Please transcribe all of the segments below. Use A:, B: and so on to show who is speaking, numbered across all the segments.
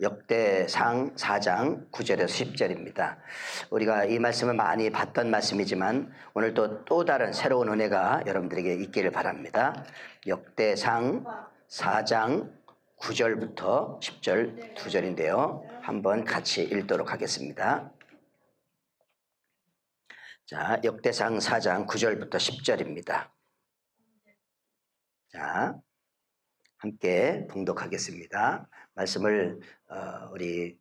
A: 역대상 4장 9절에서 10절입니다. 우리가 이 말씀을 많이 봤던 말씀이지만 오늘 또 다른 새로운 은혜가 여러분들에게 있기를 바랍니다. 역대상 4장 9절부터 10절 2절인데요. 한번 같이 읽도록 하겠습니다. 자, 역대상 4장 9절부터 10절입니다. 자, 함께 봉독하겠습니다. 말씀을 우리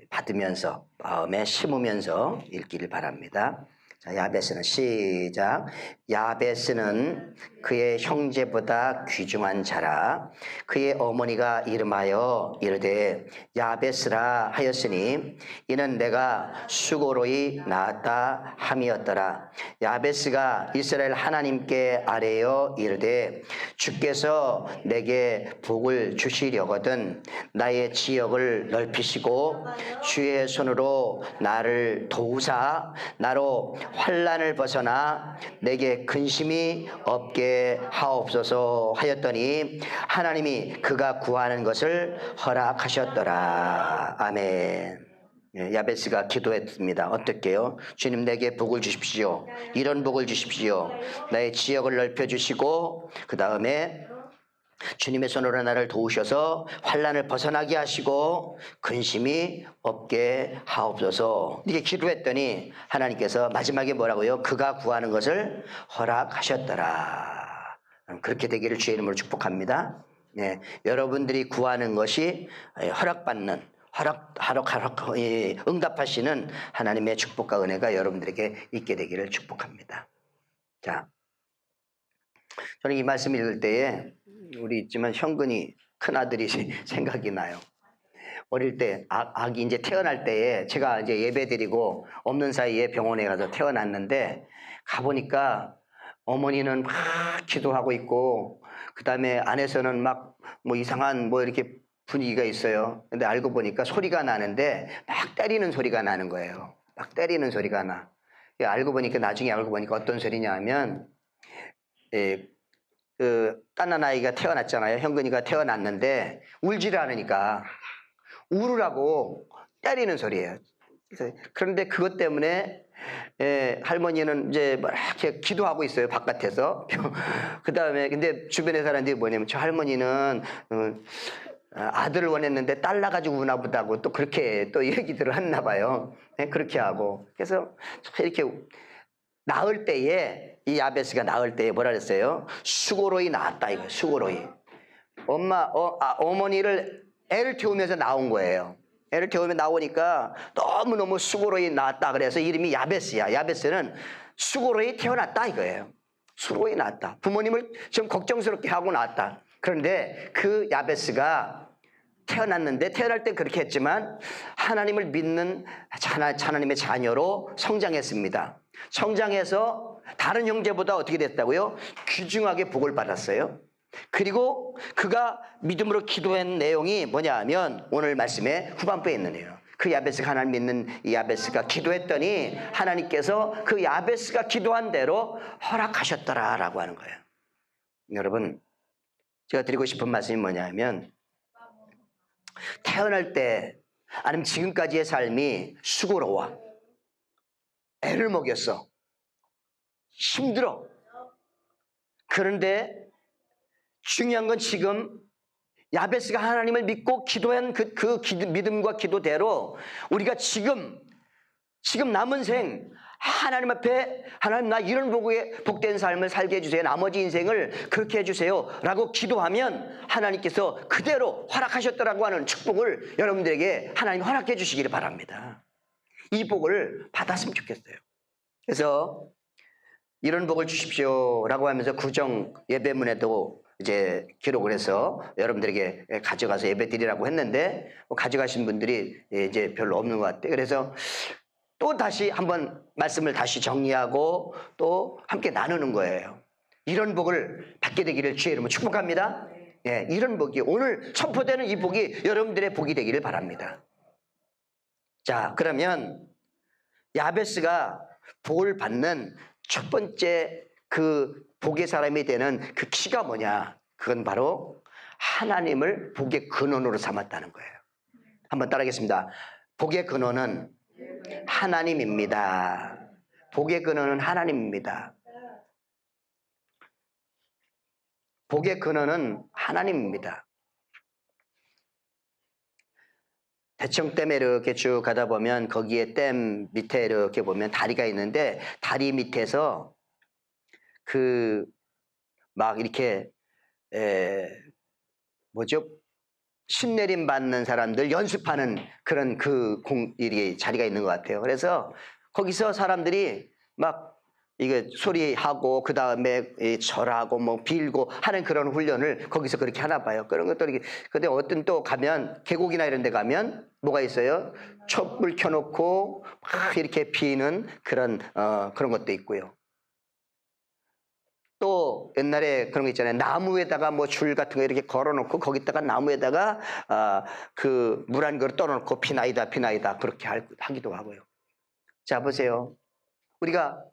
A: 받으면서 마음에 심으면서 읽기를 바랍니다. 자, 야베스는 시작. 야베스는 그의 형제보다 귀중한 자라. 그의 어머니가 이름하여 이르되 야베스라 하였으니 이는 내가 수고로이 낳았다 함이었더라. 야베스가 이스라엘 하나님께 아뢰어 이르되 주께서 내게 복을 주시려거든 나의 지역을 넓히시고 주의 손으로 나를 도우사 나로 환난을 벗어나 내게 근심이 없게 하옵소서 하였더니 하나님이 그가 구하는 것을 허락하셨더라. 아멘. 야베스가 기도했습니다. 어떻게요? 주님 내게 복을 주십시오. 이런 복을 주십시오. 나의 지역을 넓혀주시고 그 다음에 주님의 손으로 나를 도우셔서 환난을 벗어나게 하시고 근심이 없게 하옵소서. 이렇게 기도했더니 하나님께서 마지막에 뭐라고요? 그가 구하는 것을 허락하셨더라. 그렇게 되기를 주의 이름으로 축복합니다. 네, 여러분들이 구하는 것이 허락받는 응답하시는 하나님의 축복과 은혜가 여러분들에게 있게 되기를 축복합니다. 자, 저는 이 말씀 읽을 때에 우리 있지만 현근이 큰아들이 생각이 나요. 어릴 때 아기 이제 태어날 때에 제가 이제 예배 드리고 없는 사이에 병원에 가서 태어났는데 가보니까 어머니는 막 기도하고 있고 그 다음에 안에서는 막 뭐 이상한 뭐 이렇게 분위기가 있어요. 근데 알고 보니까 소리가 나는데 막 때리는 소리가 나는 거예요. 막 때리는 소리가 나. 나중에 알고 보니까 어떤 소리냐 하면 깐난 아이가 태어났잖아요. 현근이가 태어났는데 울지를 않으니까 울으라고 때리는 소리예요. 그런데 그것 때문에 할머니는 이제 막 이렇게 기도하고 있어요. 바깥에서. 그 다음에 근데 주변의 사람들이 뭐냐면 저 할머니는 아들을 원했는데 딸 나가지고 우나 보다고 또 그렇게 또 얘기들을 했나 봐요. 그렇게 하고 그래서 이렇게 낳을 때에 이 야베스가 낳을 때에 뭐라 그랬어요? 수고로이 낳았다 이거예요. 수고로이. 어머니를 애를 태우면서 나온 거예요. 애를 태우면 나오니까 너무너무 수고로이 낳았다. 그래서 이름이 야베스야. 야베스는 수고로이 태어났다 이거예요. 수고로이 낳았다. 부모님을 좀 걱정스럽게 하고 낳았다. 그런데 그 야베스가 태어났는데 태어날 때 그렇게 했지만 하나님을 믿는 하나님의 자녀로 성장했습니다. 성장해서 다른 형제보다 어떻게 됐다고요? 귀중하게 복을 받았어요. 그리고 그가 믿음으로 기도한 내용이 뭐냐 하면 오늘 말씀의 후반부에 있는 내용. 그 야베스가 하나님 믿는 이 야베스가 기도했더니 하나님께서 그 야베스가 기도한 대로 허락하셨더라라고 하는 거예요. 여러분 제가 드리고 싶은 말씀이 뭐냐 하면 태어날 때 아니면 지금까지의 삶이 수고로워. 애를 먹였어. 힘들어. 그런데 중요한 건 지금 야베스가 하나님을 믿고 기도한 믿음과 기도대로 우리가 지금 남은 생 하나님 앞에 하나님 나 이런 복된 삶을 살게 해주세요. 나머지 인생을 그렇게 해주세요. 라고 기도하면 하나님께서 그대로 허락하셨더라고 하는 축복을 여러분들에게 하나님 허락해 주시기를 바랍니다. 이 복을 받았으면 좋겠어요. 그래서 이런 복을 주십시오 라고 하면서 구정 예배문에도 이제 기록을 해서 여러분들에게 가져가서 예배 드리라고 했는데 가져가신 분들이 이제 별로 없는 것 같아요. 그래서 또 다시 한번 말씀을 다시 정리하고 또 함께 나누는 거예요. 이런 복을 받게 되기를 주의 이름으로 축복합니다. 예, 이런 복이 오늘 선포되는 이 복이 여러분들의 복이 되기를 바랍니다. 자, 그러면 야베스가 복을 받는 첫 번째 그 복의 사람이 되는 그 키가 뭐냐? 그건 바로 하나님을 복의 근원으로 삼았다는 거예요. 한번 따라하겠습니다. 복의 근원은 하나님입니다. 복의 근원은 하나님입니다. 복의 근원은 하나님입니다. 대청댐에 이렇게 쭉 가다 보면 거기에 댐 밑에 이렇게 보면 다리가 있는데 다리 밑에서 그 막 이렇게 뭐죠? 신내림 받는 사람들 연습하는 그런 이 자리가 있는 것 같아요. 그래서 거기서 사람들이 막 이게 소리하고 그 다음에 절하고 뭐 빌고 하는 그런 훈련을 거기서 그렇게 하나 봐요. 그런 것들이. 근데 어떤 또 가면 계곡이나 이런 데 가면 뭐가 있어요? 촛불 켜놓고 막 이렇게 비는 그런 것도 있고요. 또 옛날에 그런 거 있잖아요. 나무에다가 뭐 줄 같은 거 이렇게 걸어놓고 거기다가 나무에다가 그 물 한 그릇 떠놓고 피나이다 그렇게 하기도 하고요. 자 보세요. 우리가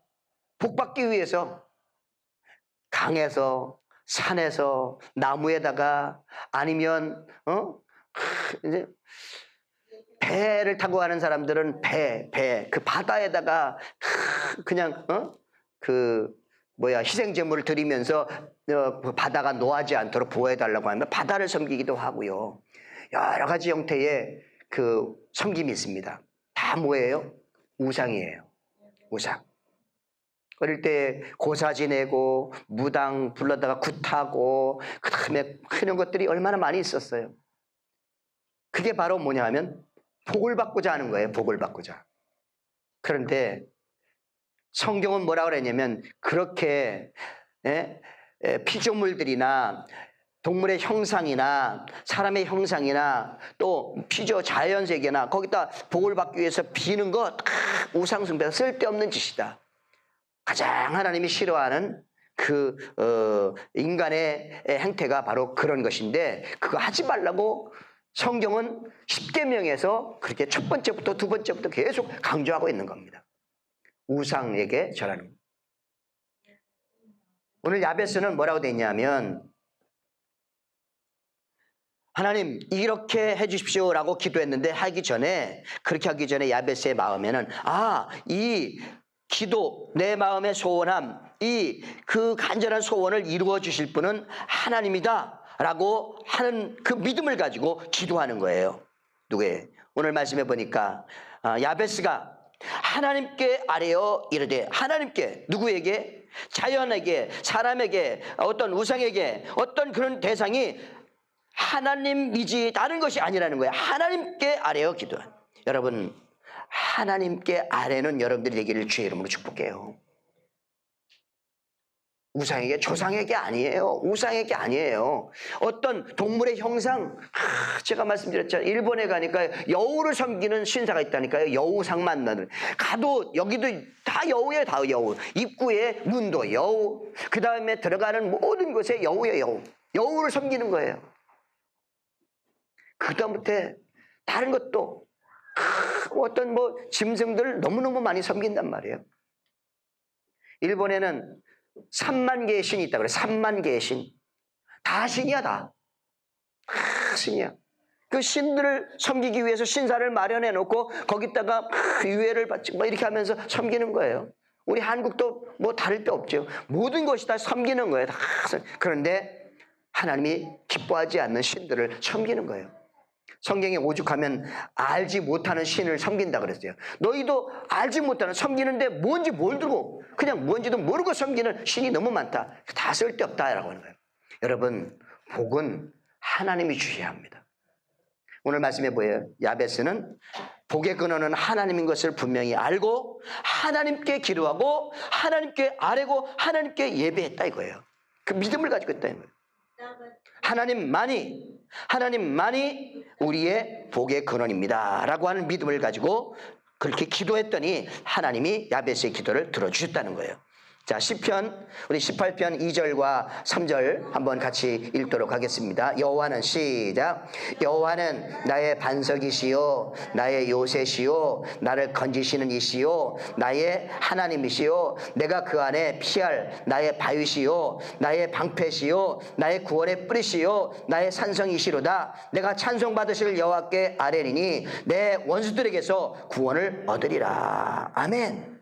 A: 복 받기 위해서 강에서 산에서 나무에다가 아니면 이제 배를 타고 가는 사람들은 그 바다에다가 그냥 희생제물을 드리면서 바다가 노하지 않도록 보호해달라고 하면 바다를 섬기기도 하고요. 여러 가지 형태의 그 섬김이 있습니다. 다 뭐예요? 우상이에요. 우상. 어릴 때 고사 지내고 무당 불러다가 굿하고 그 다음에 그런 것들이 얼마나 많이 있었어요. 그게 바로 뭐냐 하면 복을 받고자 하는 거예요. 복을 받고자. 그런데 성경은 뭐라고 그랬냐면 그렇게 피조물들이나 동물의 형상이나 사람의 형상이나 또 피조 자연세계나 거기다 복을 받기 위해서 비는 거 우상숭배가 쓸데없는 짓이다. 가장 하나님이 싫어하는 인간의 행태가 바로 그런 것인데 그거 하지 말라고 성경은 십계명에서 그렇게 첫 번째부터 두 번째부터 계속 강조하고 있는 겁니다. 우상에게 절하는 것. 오늘 야베스는 뭐라고 되어 있냐면 하나님 이렇게 해주십시오 라고 기도했는데 그렇게 하기 전에 야베스의 마음에는 이 기도 내 마음의 소원함 그 간절한 소원을 이루어 주실 분은 하나님이다 라고 하는 그 믿음을 가지고 기도하는 거예요. 누구예요? 오늘 말씀해 보니까 야베스가 하나님께 아뢰어 이르되 하나님께 누구에게? 자연에게 사람에게 어떤 우상에게 어떤 그런 대상이 하나님이지 다른 것이 아니라는 거예요. 하나님께 아뢰어 기도한. 여러분 하나님께 아뢰는 여러분들이 되기를 주의 이름으로 축복해요. 우상에게 조상에게 아니에요. 우상에게 아니에요. 어떤 동물의 형상 제가 말씀드렸잖아요. 일본에 가니까 여우를 섬기는 신사가 있다니까요. 여우상 만나는 가도 여기도 다 여우예요. 다 여우. 입구에 문도 여우. 그 다음에 들어가는 모든 곳에 여우예요. 여우를 섬기는 거예요. 그 다음부터 다른 것도 어떤 짐승들 너무너무 많이 섬긴단 말이에요. 일본에는 3만 개의 신이 있다 그래. 3만 개의 신. 다 신이야 다. 신이야. 그 신들을 섬기기 위해서 신사를 마련해 놓고 거기다가 유해를 받지 이렇게 하면서 섬기는 거예요. 우리 한국도 다를 데 없죠. 모든 것이 다 섬기는 거예요. 다. 그런데 하나님이 기뻐하지 않는 신들을 섬기는 거예요. 성경에 오죽하면 알지 못하는 신을 섬긴다 그랬어요. 너희도 알지 못하는 섬기는데 뭔지 모르고 그냥 뭔지도 모르고 섬기는 신이 너무 많다. 다 쓸데없다라고 하는 거예요. 여러분 복은 하나님이 주셔야 합니다. 오늘 말씀해 보여요. 야베스는 복의 근원은 하나님인 것을 분명히 알고 하나님께 기도하고 하나님께 아뢰고 하나님께 예배했다 이거예요. 그 믿음을 가지고 있다 이거예요. 하나님만이 우리의 복의 근원입니다 라고 하는 믿음을 가지고 그렇게 기도했더니 하나님이 야베스의 기도를 들어주셨다는 거예요. 자, 시편 우리 18편 2절과 3절 한번 같이 읽도록 하겠습니다. 여호와는 시작. 여호와는 나의 반석이시요 나의 요새시요 나를 건지시는 이시요 나의 하나님이시요 내가 그 안에 피할 나의 바위시요 나의 방패시요 나의 구원의 뿌리시요 나의 산성이시로다. 내가 찬송받으실 여호와께 아뢰리니 내 원수들에게서 구원을 얻으리라. 아멘.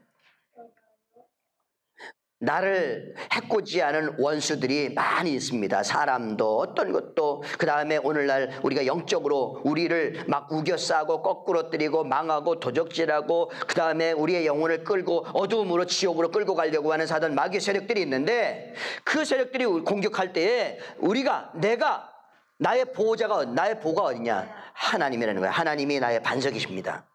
A: 나를 해코지 않은 원수들이 많이 있습니다. 사람도 어떤 것도. 그 다음에 오늘날 우리가 영적으로 우리를 막 우겨싸고 거꾸로 때리고 망하고 도적질하고 그 다음에 우리의 영혼을 끌고 어두움으로 지옥으로 끌고 가려고 하는 사단 마귀의 세력들이 있는데 그 세력들이 공격할 때에 내가 나의 보호가 어디냐? 하나님이라는 거예요. 하나님이 나의 반석이십니다.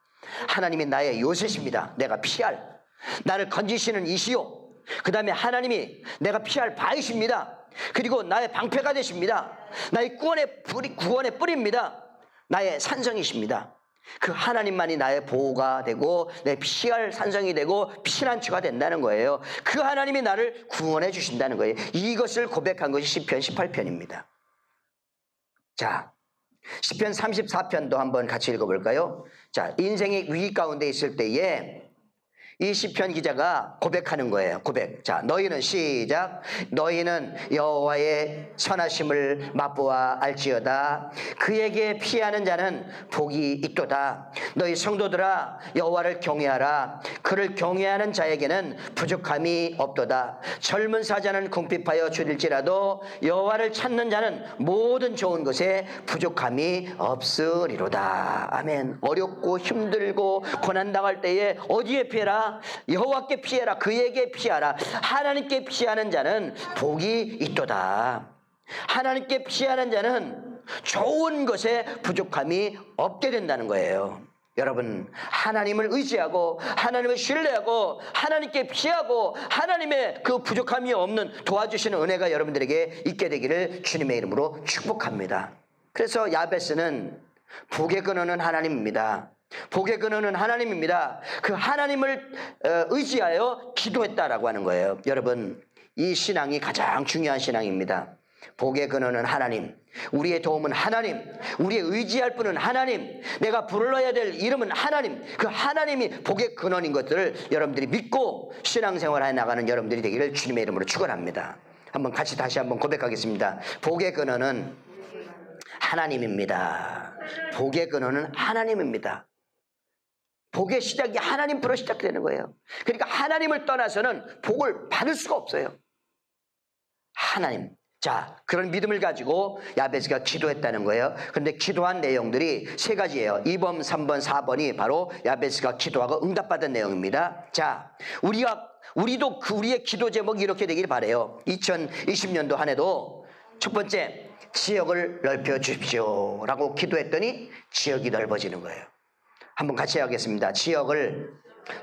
A: 하나님이 나의 요새십니다. 내가 피할 나를 건지시는 이시요 그 다음에 하나님이 내가 피할 바위십니다. 그리고 나의 방패가 되십니다. 나의 구원의 뿌리입니다. 나의 산성이십니다. 그 하나님만이 나의 보호가 되고 내 피할 산성이 되고 피난처가 된다는 거예요. 그 하나님이 나를 구원해 주신다는 거예요. 이것을 고백한 것이 시편 18편입니다. 자, 시편 34편도 한번 같이 읽어볼까요? 자, 인생의 위기 가운데 있을 때에 이 시편 기자가 고백하는 거예요. 고백. 자, 너희는 시작. 너희는 여호와의 선하심을 맛보아 알지어다. 그에게 피하는 자는 복이 있도다. 너희 성도들아 여호와를 경외하라. 그를 경외하는 자에게는 부족함이 없도다. 젊은 사자는 궁핍하여 줄일지라도 여호와를 찾는 자는 모든 좋은 것에 부족함이 없으리로다. 아멘. 어렵고 힘들고 고난당할 때에 어디에 피해라? 여호와께 피해라. 그에게 피하라. 하나님께 피하는 자는 복이 있도다. 하나님께 피하는 자는 좋은 것에 부족함이 없게 된다는 거예요. 여러분, 하나님을 의지하고 하나님을 신뢰하고 하나님께 피하고 하나님의 그 부족함이 없는 도와주시는 은혜가 여러분들에게 있게 되기를 주님의 이름으로 축복합니다. 그래서 야베스는 복의 근원은 하나님입니다. 복의 근원은 하나님입니다. 그 하나님을 의지하여 기도했다라고 하는 거예요. 여러분, 이 신앙이 가장 중요한 신앙입니다. 복의 근원은 하나님, 우리의 도움은 하나님, 우리의 의지할 분은 하나님, 내가 불러야 될 이름은 하나님. 그 하나님이 복의 근원인 것들을 여러분들이 믿고 신앙생활해 나가는 여러분들이 되기를 주님의 이름으로 축원합니다. 한번 같이 다시 한번 고백하겠습니다. 복의 근원은 하나님입니다. 복의 근원은 하나님입니다. 복의 시작이 하나님부터 시작되는 거예요. 그러니까 하나님을 떠나서는 복을 받을 수가 없어요. 하나님. 자, 그런 믿음을 가지고 야베스가 기도했다는 거예요. 그런데 기도한 내용들이 세 가지예요. 2번, 3번, 4번이 바로 야베스가 기도하고 응답받은 내용입니다. 자, 우리도 우리의 기도 제목이 이렇게 되길 바라요. 2020년도 한 해도 첫 번째, 지역을 넓혀 주십시오 라고 기도했더니 지역이 넓어지는 거예요. 한번 같이 하겠습니다. 지역을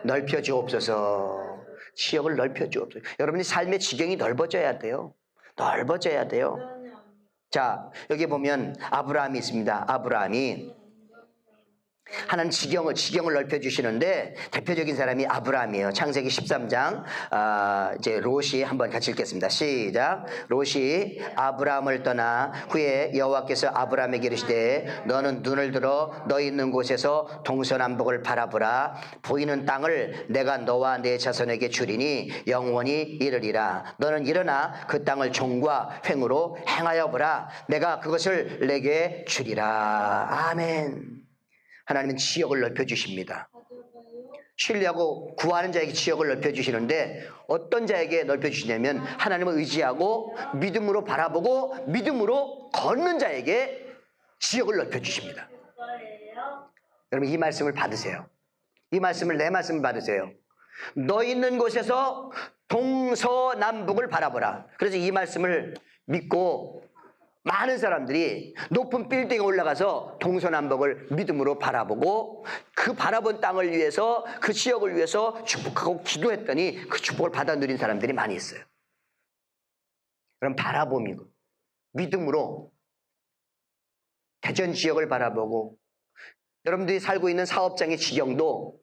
A: 넓혀 주옵소서. 지역을 넓혀 주옵소서. 여러분이 삶의 지경이 넓어져야 돼요. 넓어져야 돼요. 자, 여기 보면 아브라함이 있습니다. 아브라함이 하나님 지경을 넓혀주시는데 대표적인 사람이 아브라함이에요. 창세기 13장 이제 롯이 한번 같이 읽겠습니다. 시작. 롯이 아브라함을 떠나 후에 여호와께서 아브라함에게 이르시되 너는 눈을 들어 너 있는 곳에서 동서남북을 바라보라. 보이는 땅을 내가 너와 내 자손에게 주리니 영원히 이르리라. 너는 일어나 그 땅을 종과 횡으로 행하여 보라. 내가 그것을 내게 주리라. 아멘. 하나님은 지역을 넓혀주십니다. 신뢰하고 구하는 자에게 지역을 넓혀주시는데 어떤 자에게 넓혀주시냐면 하나님을 의지하고 믿음으로 바라보고 믿음으로 걷는 자에게 지역을 넓혀주십니다. 여러분, 이 말씀을 받으세요. 이 말씀을, 내 말씀을 받으세요. 너 있는 곳에서 동서남북을 바라보라. 그래서 이 말씀을 믿고 많은 사람들이 높은 빌딩에 올라가서 동서남북을 믿음으로 바라보고 그 바라본 땅을 위해서 그 지역을 위해서 축복하고 기도했더니 그 축복을 받아 누린 사람들이 많이 있어요. 그럼 바라봄이고 믿음으로 대전 지역을 바라보고 여러분들이 살고 있는 사업장의 지경도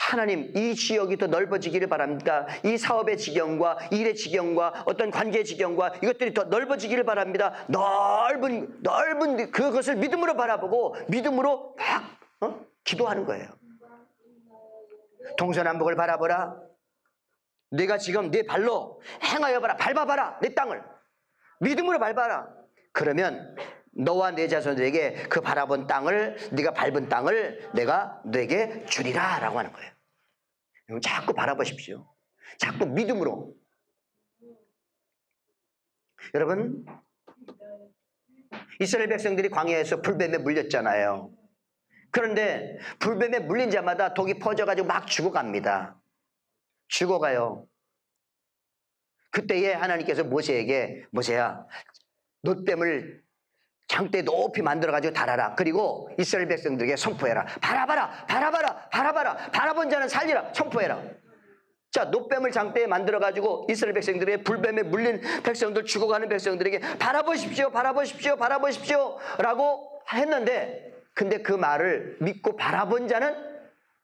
A: 하나님, 이 지역이 더 넓어지기를 바랍니다. 이 사업의 지경과 일의 지경과 어떤 관계의 지경과 이것들이 더 넓어지기를 바랍니다. 넓은 그것을 믿음으로 바라보고 믿음으로 막 기도하는 거예요. 동서남북을 바라보라. 네가 지금 네 발로 행하여 봐라. 밟아봐라. 내 땅을. 믿음으로 밟아라. 그러면 너와 내 자손들에게 그 바라본 땅을, 네가 밟은 땅을 내가 너에게 주리라 라고 하는 거예요. 자꾸 바라보십시오. 자꾸 믿음으로. 여러분, 이스라엘 백성들이 광야에서 불뱀에 물렸잖아요. 그런데 불뱀에 물린 자마다 독이 퍼져가지고 막 죽어갑니다. 죽어가요. 그때에 하나님께서 모세에게, 모세야, 놋뱀을 장대 높이 만들어가지고 달아라. 그리고 이스라엘 백성들에게 선포해라. 바라봐라, 바라봐라, 바라봐라. 바라본 자는 살리라. 선포해라. 자, 놋뱀을 장대에 만들어가지고 이스라엘 백성들에게, 불뱀에 물린 백성들, 죽어가는 백성들에게 바라보십시오, 바라보십시오, 바라보십시오 라고 했는데, 근데 그 말을 믿고 바라본 자는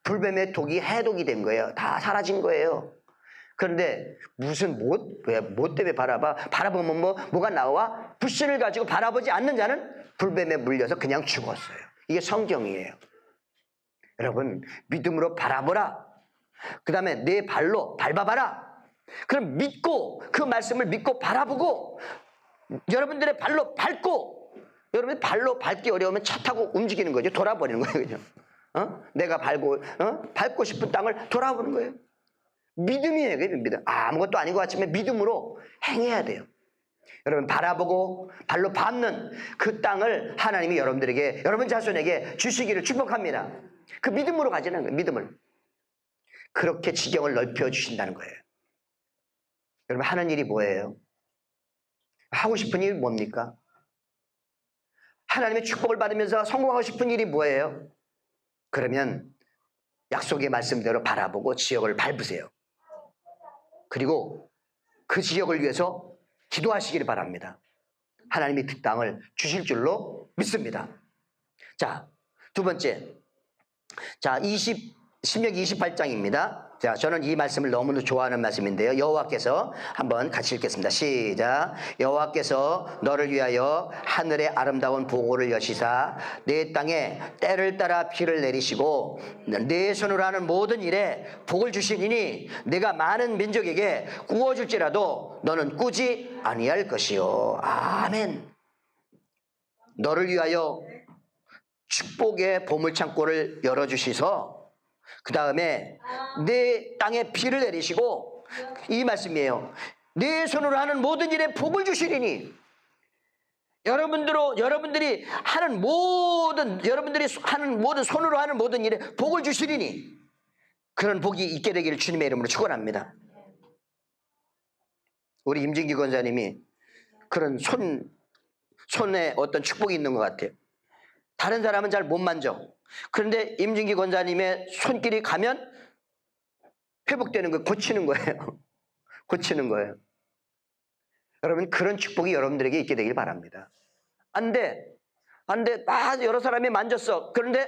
A: 불뱀의 독이 해독이 된 거예요. 다 사라진 거예요. 그런데 무슨 뭐 때문에 바라보면 뭐가 나와? 불신을 가지고 바라보지 않는 자는 불뱀에 물려서 그냥 죽었어요. 이게 성경이에요. 여러분, 믿음으로 바라보라. 그 다음에 내 발로 밟아봐라. 그럼 믿고, 그 말씀을 믿고 바라보고, 여러분들의 발로 밟고, 여러분이 발로 밟기 어려우면 차 타고 움직이는 거죠. 돌아버리는 거예요. 그죠? 내가 밟고 싶은 땅을 돌아보는 거예요. 믿음이에요. 믿음. 아무것도 아닌 것 같지만 믿음으로 행해야 돼요. 여러분, 바라보고 발로 밟는 그 땅을 하나님이 여러분들에게, 여러분 자손에게 주시기를 축복합니다. 그 믿음으로 가지는 거예요. 믿음을. 그렇게 지경을 넓혀 주신다는 거예요. 여러분, 하는 일이 뭐예요? 하고 싶은 일이 뭡니까? 하나님의 축복을 받으면서 성공하고 싶은 일이 뭐예요? 그러면 약속의 말씀대로 바라보고 지역을 밟으세요. 그리고 그 지역을 위해서 기도하시기를 바랍니다. 하나님이 그 땅을 주실 줄로 믿습니다. 자, 두 번째. 자, 신명기 28장입니다. 자, 저는 이 말씀을 너무나 좋아하는 말씀인데요. 여호와께서 한번 같이 읽겠습니다. 시작. 여호와께서 너를 위하여 하늘의 아름다운 보고를 여시사 내 땅에 때를 따라 비를 내리시고 내 손으로 하는 모든 일에 복을 주시니 내가 많은 민족에게 구워줄지라도 너는 꾸지 아니할 것이요. 아멘. 너를 위하여 축복의 보물창고를 열어주시서 그 다음에 내 땅에 비를 내리시고, 이 말씀이에요. 내 손으로 하는 모든 일에 복을 주시리니, 여러분들이 하는 모든 손으로 하는 모든 일에 복을 주시리니, 그런 복이 있게 되기를 주님의 이름으로 축원합니다. 우리 임진기 권사님이 그런 손에 어떤 축복이 있는 것 같아요. 다른 사람은 잘 못 만져. 그런데 임진기 권사님의 손길이 가면 회복되는 거예요. 고치는 거예요. 고치는 거예요. 여러분, 그런 축복이 여러분들에게 있게 되길 바랍니다. 안 돼. 여러 사람이 만졌어. 그런데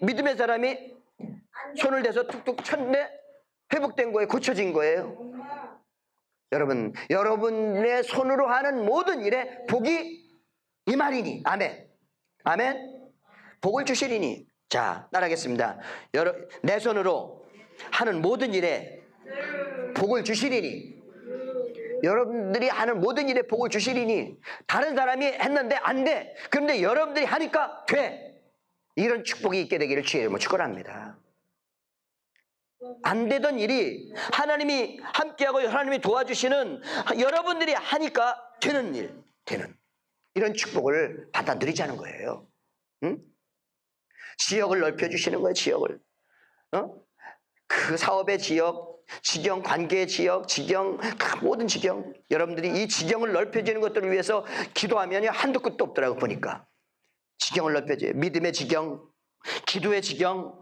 A: 믿음의 사람이 손을 대서 툭툭 쳤는데 회복된 거예요. 고쳐진 거예요. 여러분, 여러분의 손으로 하는 모든 일에 복이 임하리니. 아멘. 아멘. 복을 주시리니. 자, 따라하겠습니다. 내 손으로 하는 모든 일에 복을 주시리니. 여러분들이 하는 모든 일에 복을 주시리니. 다른 사람이 했는데 안 돼. 그런데 여러분들이 하니까 돼. 이런 축복이 있게 되기를 주의 이름으로 축원합니다. 안 되던 일이 하나님이 함께하고 하나님이 도와주시는, 여러분들이 하니까 되는 일, 되는 이런 축복을 받아 누리자는 거예요. 응? 지역을 넓혀주시는 거예요. 지역을. 그 사업의 지역, 지경, 관계의 지역, 지경, 모든 지경. 여러분들이 이 지경을 넓혀주는 것들을 위해서 기도하면 한도 끝도 없더라고 보니까. 지경을 넓혀줘요. 믿음의 지경, 기도의 지경,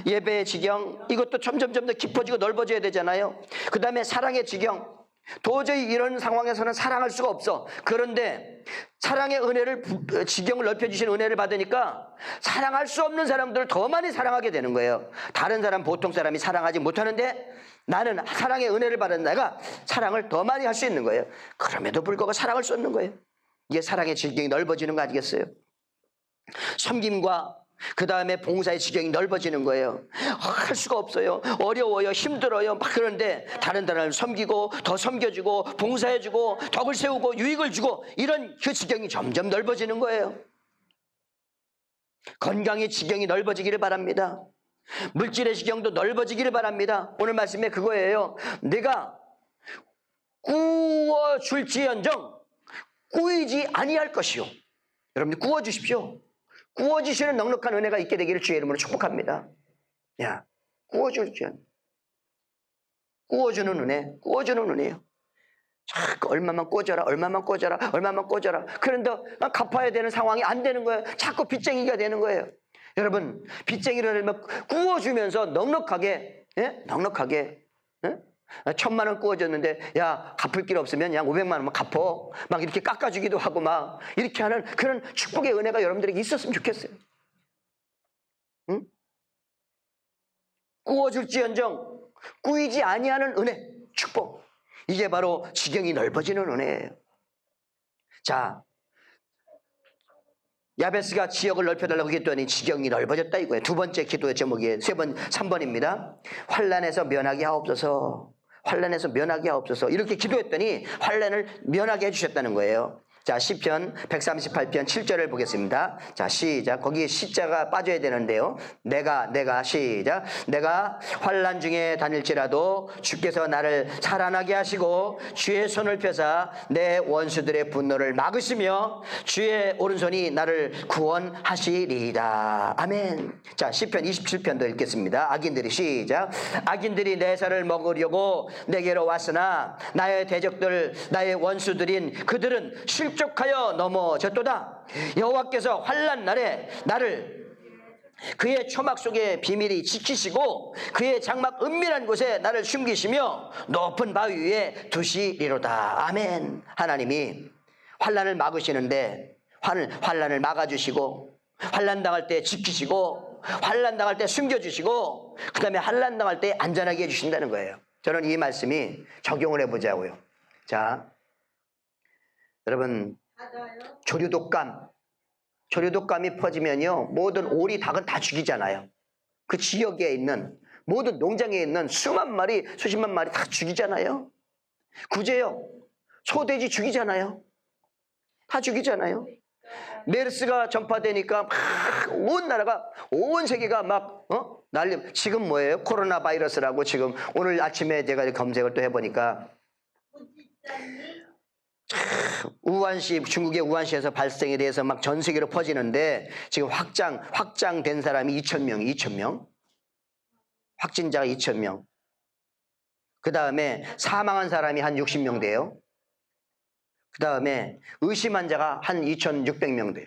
A: 예배의 지경. 이것도 점점 더 깊어지고 넓어져야 되잖아요. 그 다음에 사랑의 지경. 도저히 이런 상황에서는 사랑할 수가 없어. 그런데 사랑의 은혜를, 지경을 넓혀주신 은혜를 받으니까 사랑할 수 없는 사람들을 더 많이 사랑하게 되는 거예요. 다른 사람, 보통 사람이 사랑하지 못하는데 나는 사랑의 은혜를 받은 내가 사랑을 더 많이 할 수 있는 거예요. 그럼에도 불구하고 사랑을 쏟는 거예요. 이게 사랑의 지경이 넓어지는 거 아니겠어요? 섬김과 그 다음에 봉사의 지경이 넓어지는 거예요. 할 수가 없어요. 어려워요. 힘들어요. 막 그런데 다른 사람을 섬기고 더 섬겨주고 봉사해주고 덕을 세우고 유익을 주고 이런 그 지경이 점점 넓어지는 거예요. 건강의 지경이 넓어지기를 바랍니다. 물질의 지경도 넓어지기를 바랍니다. 오늘 말씀에 그거예요. 내가 구워줄지언정 꾸이지 아니할 것이요. 여러분들 구워주십시오. 구워주시는 넉넉한 은혜가 있게 되기를 주의 이름으로 축복합니다. 야, 구워주는 은혜요. 자꾸 얼마만 꽂아라. 그런데 갚아야 되는 상황이 안 되는 거예요. 자꾸 빚쟁이가 되는 거예요. 여러분, 빚쟁이를 구워주면서 넉넉하게, 예? 예? 1,000만 원 구워줬는데 야, 갚을 길 없으면 그냥 500만 원만 갚어. 막 이렇게 깎아주기도 하고 막 이렇게 하는 그런 축복의 은혜가 여러분들에게 있었으면 좋겠어요. 응? 구워줄지언정 꾸이지 아니하는 은혜, 축복. 이게 바로 지경이 넓어지는 은혜예요. 자, 야베스가 지역을 넓혀달라고 기도하니 지경이 넓어졌다 이거예요. 두 번째 기도의 제목이 3번입니다. 환난에서 면하게 하옵소서. 이렇게 기도했더니 환난을 면하게 해주셨다는 거예요. 자, 시편 138편 7절을 보겠습니다. 자, 시작. 거기에 시자가 빠져야 되는데요. 시작. 내가 환난 중에 다닐지라도 주께서 나를 살아나게 하시고 주의 손을 펴사 내 원수들의 분노를 막으시며 주의 오른손이 나를 구원하시리이다. 아멘. 자, 시편 27편도 읽겠습니다. 악인들이 시작. 악인들이 내 살을 먹으려고 내게로 왔으나 나의 대적들, 나의 원수들인 그들은 실족하여 넘어졌도다. 여호와께서 환난 날에 나를 그의 초막 속에 비밀히 지키시고 그의 장막 은밀한 곳에 나를 숨기시며 높은 바위 위에 두시리로다. 아멘. 하나님이 환난을 막으시는데 환난을 막아주시고 환난 당할 때 지키시고 환난 당할 때 숨겨주시고 그 다음에 환난 당할 때 안전하게 해주신다는 거예요. 저는 이 말씀이 적용을 해보자고요. 자, 여러분, 조류독감이 퍼지면요, 모든 오리, 닭은 다 죽이잖아요. 그 지역에 있는 모든 농장에 있는 수만 마리, 수십만 마리 다 죽이잖아요. 구제요, 소돼지 죽이잖아요. 다 죽이잖아요. 메르스가 전파되니까 막 온 나라가, 온 세계가 막 난리. 지금 뭐예요? 코로나 바이러스라고 지금 오늘 아침에 제가 검색을 또 해보니까 우한시, 중국의 우한시에서 발생에 대해서 막 전 세계로 퍼지는데 지금 확장된 사람이 2,000명. 확진자가 2,000명. 그 다음에 사망한 사람이 한 60명 돼요. 그 다음에 의심 환자가 한 2,600명 돼요.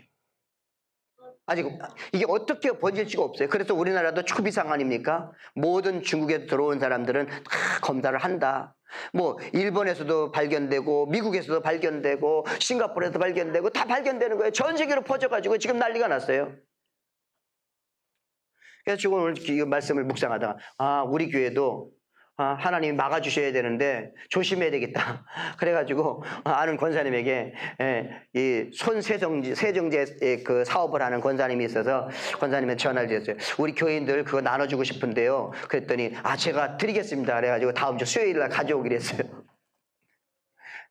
A: 아직 이게 어떻게 번질지가 없어요. 그래서 우리나라도 초비상 아닙니까? 모든 중국에서 들어온 사람들은 다 검사를 한다. 뭐 일본에서도 발견되고 미국에서도 발견되고 싱가포르에서도 발견되고 다 발견되는 거예요. 전 세계로 퍼져가지고 지금 난리가 났어요. 그래서 지금 오늘 이 말씀을 묵상하다가 우리 교회도 하나님이 막아주셔야 되는데 조심해야 되겠다. 그래가지고 아는 권사님에게 이 세정제 그 사업을 하는 권사님이 있어서 권사님한테 전화를 드렸어요. 우리 교인들 그거 나눠주고 싶은데요. 그랬더니 제가 드리겠습니다. 그래가지고 다음 주 수요일날 가져오기로 했어요.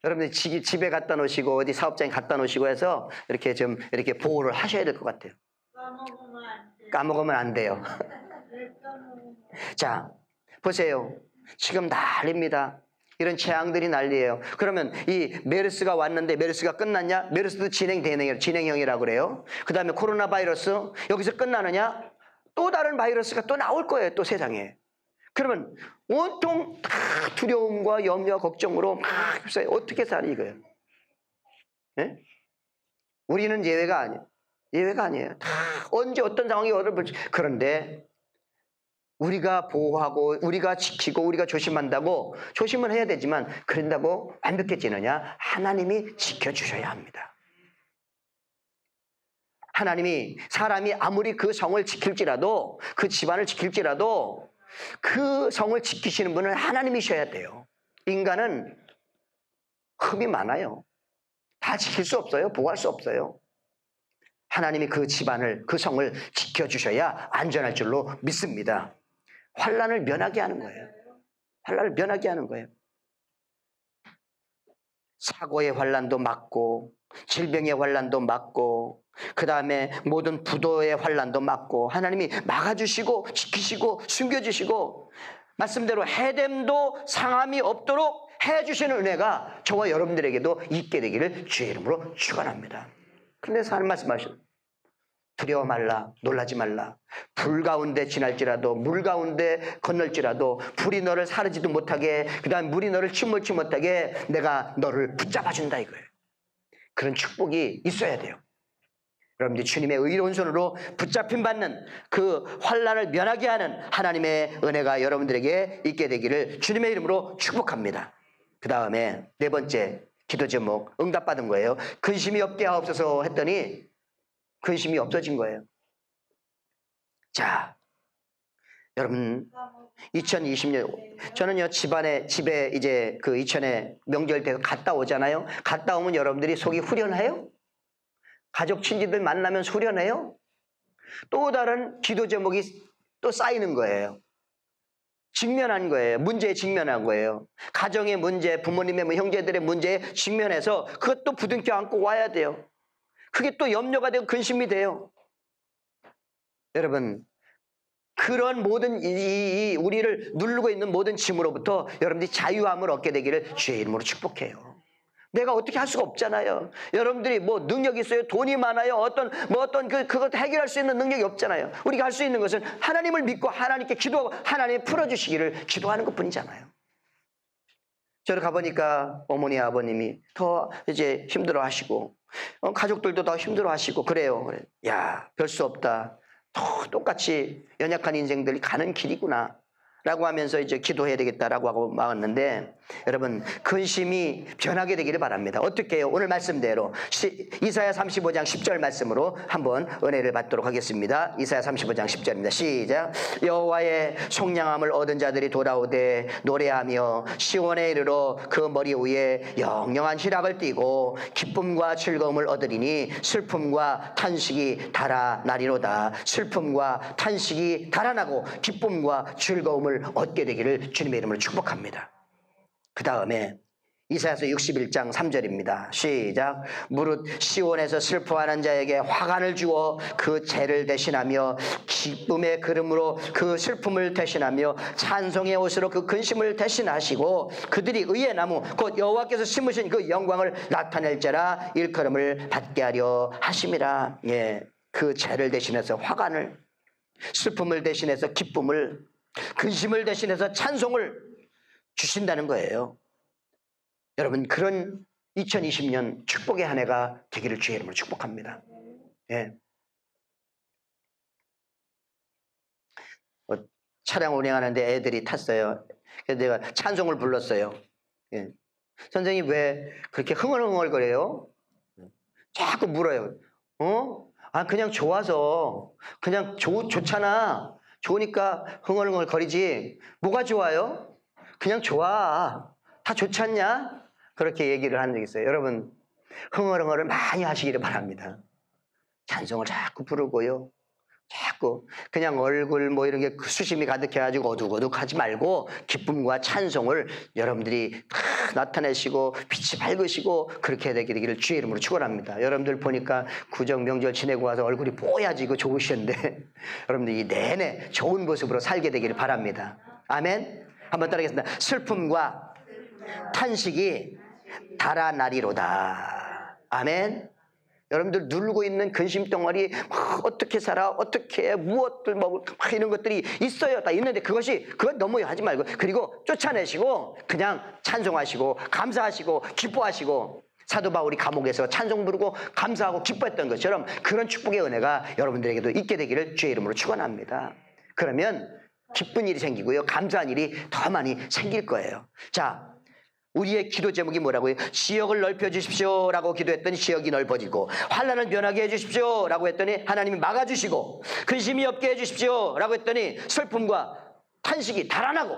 A: 여러분들 집에 갖다 놓으시고 어디 사업장에 갖다 놓으시고 해서 이렇게 좀 이렇게 보호를 하셔야 될 것 같아요. 까먹으면 안 돼요. 자, 보세요. 지금 난리입니다. 이런 재앙들이 난리예요. 그러면 이 메르스가 왔는데 메르스가 끝났냐? 메르스도 진행형이라고 그래요. 그 다음에 코로나 바이러스 여기서 끝나느냐? 또 다른 바이러스가 또 나올 거예요. 또 세상에. 그러면 온통 다 두려움과 염려와 걱정으로 막 휩싸여. 어떻게 살이 이거예요? 네? 우리는 예외가 아니에요. 다 언제 어떤 상황이 어려울지. 그런데 우리가 보호하고 우리가 지키고 우리가 조심은 해야 되지만 그런다고 완벽해지느냐? 하나님이 지켜주셔야 합니다. 하나님이 사람이 아무리 그 성을 지킬지라도 그 집안을 지킬지라도 그 성을 지키시는 분은 하나님이셔야 돼요. 인간은 흠이 많아요. 다 지킬 수 없어요. 보호할 수 없어요. 하나님이 그 집안을 그 성을 지켜주셔야 안전할 줄로 믿습니다. 환난을 면하게 하는 거예요. 환난을 면하게 하는 거예요. 사고의 환난도 막고 질병의 환난도 막고 그 다음에 모든 부도의 환난도 막고 하나님이 막아주시고 지키시고 숨겨주시고 말씀대로 해됨도 상함이 없도록 해주시는 은혜가 저와 여러분들에게도 있게 되기를 주의 이름으로 축원합니다. 그런데 하나님 말씀하셔요. 두려워 말라, 놀라지 말라. 불 가운데 지날지라도 물 가운데 건널지라도 불이 너를 사르지도 못하게 그 다음 물이 너를 침몰치 못하게 내가 너를 붙잡아준다 이거예요. 그런 축복이 있어야 돼요. 여러분들이 주님의 의로운 손으로 붙잡힘 받는 그 환난을 면하게 하는 하나님의 은혜가 여러분들에게 있게 되기를 주님의 이름으로 축복합니다. 그 다음에 네 번째 기도 제목 응답받은 거예요. 근심이 없게 하옵소서 했더니 근심이 없어진 거예요. 자, 여러분 2020년 저는요 집에 이제 그 이천에 명절 때 갔다 오잖아요. 갔다 오면 여러분들이 속이 후련해요? 가족 친지들 만나면 후련해요? 또 다른 기도 제목이 또 쌓이는 거예요. 직면한 거예요. 문제에 직면한 거예요. 가정의 문제, 부모님의 형제들의 문제에 직면해서 그것도 부둥켜 안고 와야 돼요. 그게 또 염려가 되고 근심이 돼요. 여러분 그런 모든 우리를 누르고 있는 모든 짐으로부터 여러분들이 자유함을 얻게 되기를 주의 이름으로 축복해요. 내가 어떻게 할 수가 없잖아요. 여러분들이 뭐 능력이 있어요. 돈이 많아요. 그것 해결할 수 있는 능력이 없잖아요. 우리가 할 수 있는 것은 하나님을 믿고 하나님께 기도하고 하나님이 풀어주시기를 기도하는 것 뿐이잖아요. 저를 가보니까 어머니 아버님이 더 이제 힘들어 하시고 가족들도 더 힘들어 하시고 그래요. 야, 별 수 없다. 똑같이 연약한 인생들이 가는 길이구나 라고 하면서 이제 기도해야 되겠다라고 하고 막았는데 여러분 근심이 변하게 되기를 바랍니다. 어떻게 해요? 오늘 말씀대로 이사야 35장 10절 말씀으로 한번 은혜를 받도록 하겠습니다. 이사야 35장 10절입니다. 시작. 여호와의 속량함을 얻은 자들이 돌아오되 노래하며 시온에 이르러 그 머리 위에 영영한 희락을 띠고 기쁨과 즐거움을 얻으리니 슬픔과 탄식이 달아나리로다. 슬픔과 탄식이 달아나고 기쁨과 즐거움을 얻게 되기를 주님의 이름으로 축복합니다. 그 다음에 이사야서 61장 3절입니다. 시작. 무릇 시온에서 슬퍼하는 자에게 화관을 주어 그 죄를 대신하며 기쁨의 그름으로 그 슬픔을 대신하며 찬송의 옷으로 그 근심을 대신하시고 그들이 의의 나무 곧 여호와께서 심으신 그 영광을 나타낼 자라 일컬음을 받게 하려 하심이라. 예, 그 죄를 대신해서 화관을, 슬픔을 대신해서 기쁨을, 근심을 대신해서 찬송을 주신다는 거예요. 여러분 그런 2020년 축복의 한 해가 되기를 주의 이름으로 축복합니다. 예. 차량 운행하는데 애들이 탔어요. 그래서 내가 찬송을 불렀어요. 예. 선생님 왜 그렇게 흥얼흥얼거려요? 자꾸 물어요. 그냥 좋아서 그냥 좋잖아. 좋으니까 흥얼흥얼 거리지. 뭐가 좋아요? 그냥 좋아. 다 좋지 않냐? 그렇게 얘기를 한 적이 있어요. 여러분 흥얼흥얼을 많이 하시기를 바랍니다. 찬송을 자꾸 부르고요. 자꾸 그냥 얼굴 뭐 이런 게 수심이 가득해가지고 어둑어둑하지 말고 기쁨과 찬송을 여러분들이 다 나타내시고 빛이 밝으시고 그렇게 되기를 주의 이름으로 축원합니다. 여러분들 보니까 구정 명절 지내고 와서 얼굴이 뽀야지고 좋으셨는데 여러분들 이 내내 좋은 모습으로 살게 되기를 바랍니다. 아멘. 한번 따라하겠습니다. 슬픔과 탄식이 달아나리로다. 아멘. 여러분들 누르고 있는 근심 덩어리 어떻게 살아 어떻게 해 무엇들 먹을 이런 것들이 있어요. 다 있는데 그건 너무 하지 말고 그리고 쫓아내시고 그냥 찬송하시고 감사하시고 기뻐하시고 사도 바울이 감옥에서 찬송 부르고 감사하고 기뻐했던 것처럼 그런 축복의 은혜가 여러분들에게도 있게 되기를 주의 이름으로 축원합니다. 그러면 기쁜 일이 생기고요. 감사한 일이 더 많이 생길 거예요. 자, 우리의 기도 제목이 뭐라고요? 지역을 넓혀주십시오 라고 기도했더니 지역이 넓어지고, 환난을 면하게 해주십시오 라고 했더니 하나님이 막아주시고, 근심이 없게 해주십시오 라고 했더니 슬픔과 탄식이 달아나고,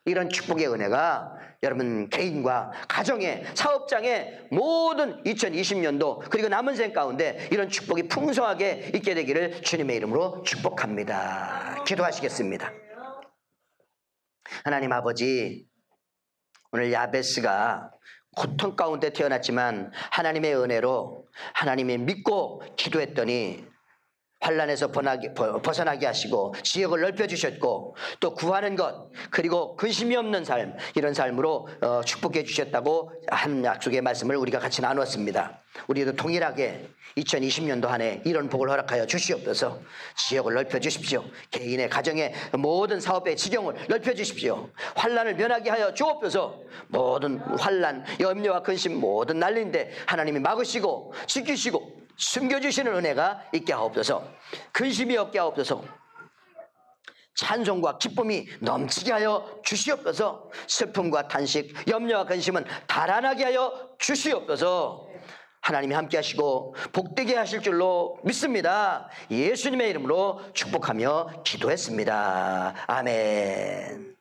A: 이런 축복의 은혜가 여러분 개인과 가정의, 사업장의 모든 2020년도 그리고 남은 생 가운데 이런 축복이 풍성하게 있게 되기를 주님의 이름으로 축복합니다. 기도하시겠습니다. 하나님 아버지, 오늘 야베스가 고통 가운데 태어났지만 하나님의 은혜로 하나님이 믿고 기도했더니 환난에서 벗어나게 하시고 지역을 넓혀주셨고, 또 구하는 것 그리고 근심이 없는 삶, 이런 삶으로 축복해 주셨다고 한 약속의 말씀을 우리가 같이 나누었습니다. 우리도 동일하게 2020년도 한 해 이런 복을 허락하여 주시옵소서. 지역을 넓혀주십시오. 개인의 가정의 모든 사업의 지경을 넓혀주십시오. 환난을 면하게 하여 주옵소서. 모든 환난, 염려와 근심 모든 난리인데 하나님이 막으시고 지키시고 숨겨주시는 은혜가 있게 하옵소서. 근심이 없게 하옵소서. 찬송과 기쁨이 넘치게 하여 주시옵소서. 슬픔과 탄식, 염려와 근심은 달아나게 하여 주시옵소서. 하나님이 함께 하시고 복되게 하실 줄로 믿습니다. 예수님의 이름으로 축복하며 기도했습니다. 아멘.